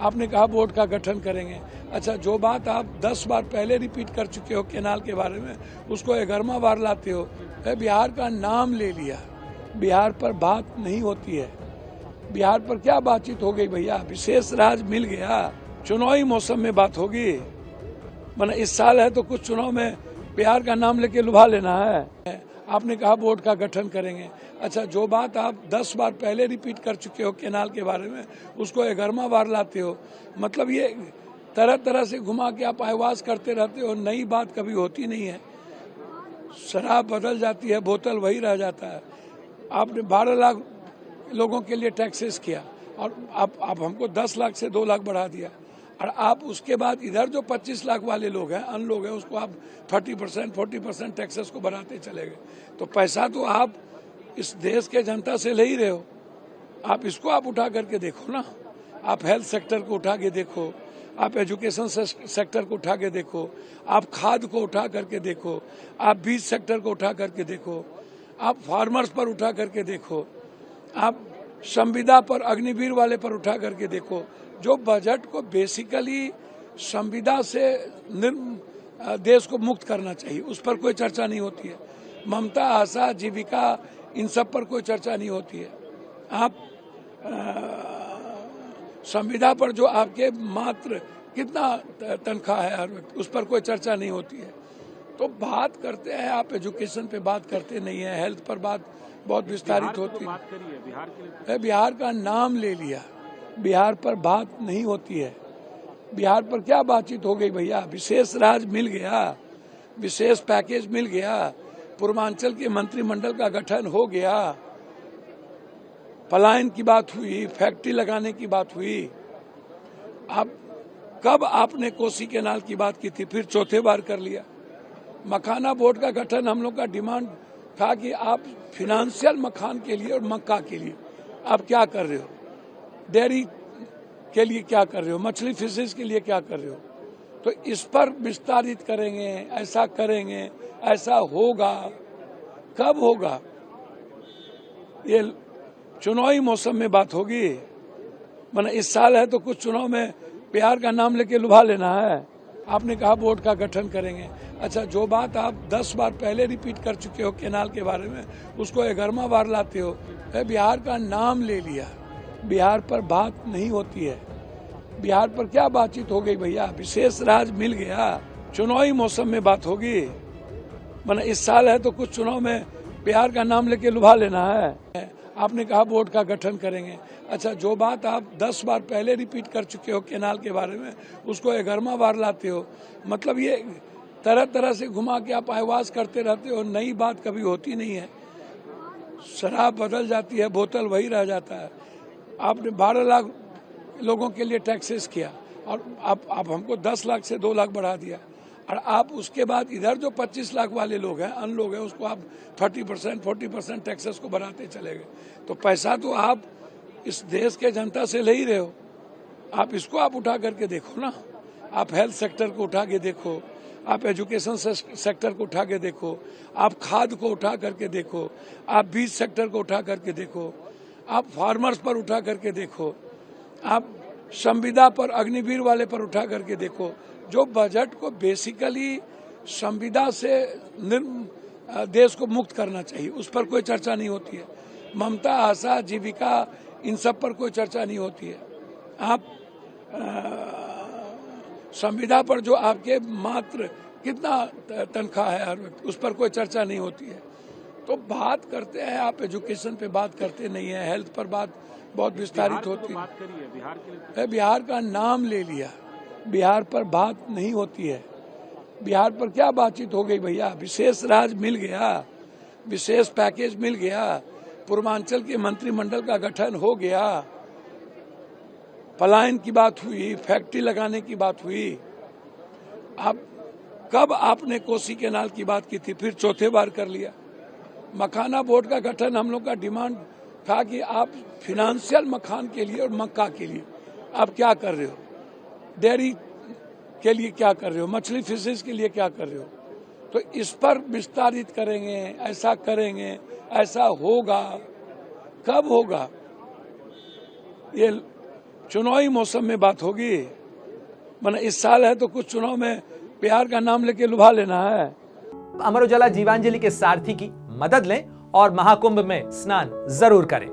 आपने कहा बोर्ड का गठन करेंगे। अच्छा, जो बात आप 10 बार पहले रिपीट कर चुके हो केनाल के बारे में, उसको 11वां बार लाते हो। बिहार का नाम ले लिया, बिहार पर बात नहीं होती है। बिहार पर क्या बातचीत हो गई भैया? विशेष राज्य मिल गया, चुनावी मौसम में बात होगी। माने इस साल है तो कुछ चुनाव में बिहार का नाम लेके लुभा लेना है। आपने कहा बोर्ड का गठन करेंगे। अच्छा, जो बात आप 10 बार पहले रिपीट कर चुके हो केनाल के बारे में, उसको 11वां बार लाते हो। मतलब ये तरह तरह से घुमा के आप आवाज करते रहते हो, नई बात कभी होती नहीं है। शराब बदल जाती है, बोतल वही रह जाता है। आपने 12 लाख लोगों के लिए टैक्सेस किया और आप हमको 10 लाख से 2 लाख बढ़ा दिया, और आप उसके बाद इधर जो 25 लाख वाले लोग हैं, अन लोग हैं, उसको आप 30% 40% टैक्सेस को बढ़ाते चले गए। तो पैसा तो आप इस देश के जनता से ले ही रहे हो। आप इसको आप उठा करके देखो ना। आप हेल्थ सेक्टर को उठा के देखो, आप एजुकेशन सेक्टर को उठा के देखो, आप खाद को उठा करके देखो, आप बीज सेक्टर को उठा करके देखो, आप फार्मर्स पर उठा करके देखो, आप संविदा पर, अग्निवीर वाले पर उठा करके देखो। जो बजट को बेसिकली संविदा से देश को मुक्त करना चाहिए, उस पर कोई चर्चा नहीं होती है। ममता, आशा, जीविका, इन सब पर कोई चर्चा नहीं होती है। आप संविदा पर जो आपके मात्र कितना तनख्वाह है हर वक्त, उस पर कोई चर्चा नहीं होती है। तो बात करते हैं आप, एजुकेशन पे बात करते नहीं है, हेल्थ पर बात बहुत विस्तारित होती है। बिहार का नाम ले लिया, बिहार पर बात नहीं होती है। बिहार पर क्या बातचीत हो गई भैया? विशेष राज्य मिल गया, विशेष पैकेज मिल गया, पूर्वांचल के मंत्रिमंडल का गठन हो गया, पलायन की बात हुई, फैक्ट्री लगाने की बात हुई। आप कब आपने कोसी कैनाल की बात की थी? फिर चौथे बार कर लिया। मखाना बोर्ड का गठन हम लोग का डिमांड था कि आप फिनेंशियल मखान के लिए और मक्का के लिए आप क्या कर रहे हो, डेयरी के लिए क्या कर रहे हो, मछली फिशेज के लिए क्या कर रहे हो। तो इस पर विस्तारित करेंगे, ऐसा करेंगे, ऐसा होगा। कब होगा? ये चुनावी मौसम में बात होगी। माने इस साल है तो कुछ चुनाव में बिहार का नाम लेके लुभा लेना है। आपने कहा बोर्ड का गठन करेंगे। अच्छा, जो बात आप 10 बार पहले रिपीट कर चुके हो केनाल के बारे में, उसको 11वां बार लाते हो। बिहार का नाम ले लिया, बिहार पर बात नहीं होती है। बिहार पर क्या बातचीत हो गई भैया? विशेष राज्य मिल गया, चुनावी मौसम में बात होगी। माने इस साल है तो कुछ चुनाव में बिहार का नाम लेके लुभा लेना है। आपने कहा बोर्ड का गठन करेंगे। अच्छा, जो बात आप 10 बार पहले रिपीट कर चुके हो केनाल के बारे में, उसको 11वां बार लाते हो। मतलब ये तरह तरह से घुमा के आप आवाज करते रहते हो, नई बात कभी होती नहीं है। शराब बदल जाती है, बोतल वही रह जाता है। आपने 12 लाख लोगों के लिए टैक्सेस किया और आप हमको 10 लाख से 2 लाख बढ़ा दिया, और आप उसके बाद इधर जो 25 लाख वाले लोग हैं, अन लोग हैं, उसको आप 30% 40% टैक्सेस को बढ़ाते चले गए। तो पैसा तो आप इस देश के जनता से ले ही रहे हो। आप इसको आप उठा करके देखो ना। आप हेल्थ सेक्टर को उठा के देखो, आप एजुकेशन सेक्टर को उठा के देखो, आप खाद को उठा करके देखो, आप बीज सेक्टर को उठा करके देखो, आप फार्मर्स पर उठा करके देखो, आप संविदा पर, अग्निवीर वाले पर उठा करके देखो। जो बजट को बेसिकली संविदा से देश को मुक्त करना चाहिए, उस पर कोई चर्चा नहीं होती है। ममता, आशा, जीविका, इन सब पर कोई चर्चा नहीं होती है। आप संविदा पर जो आपके मात्र कितना तनख्वाह है हर वक्त, उस पर कोई चर्चा नहीं होती है। तो बात करते हैं आप, एजुकेशन पे बात करते नहीं है, हेल्थ पर बात बहुत विस्तारित होती है। बिहार का नाम ले लिया, बिहार पर बात नहीं होती है। बिहार पर क्या बातचीत हो गई भैया? विशेष राज्य मिल गया, विशेष पैकेज मिल गया, पूर्वांचल के मंत्रिमंडल का गठन हो गया, पलायन की बात हुई, फैक्ट्री लगाने की बात हुई। आप कब आपने कोसी कैनाल की बात की थी? फिर चौथे बार कर लिया। मखाना बोर्ड का गठन हम लोग का डिमांड था कि आप फिनेंशियल मखान के लिए और मक्का के लिए आप क्या कर रहे हो, डेयरी के लिए क्या कर रहे हो, मछली फिशेज के लिए क्या कर रहे हो। तो इस पर विस्तारित करेंगे, ऐसा करेंगे, ऐसा होगा। कब होगा? ये चुनावी मौसम में बात होगी, वरना इस साल है तो कुछ चुनाव में प्यार का नाम लेके लुभा लेना है। अमर उजाला जीवांजलि के सारथी की मदद लें और महाकुंभ में स्नान जरूर करें।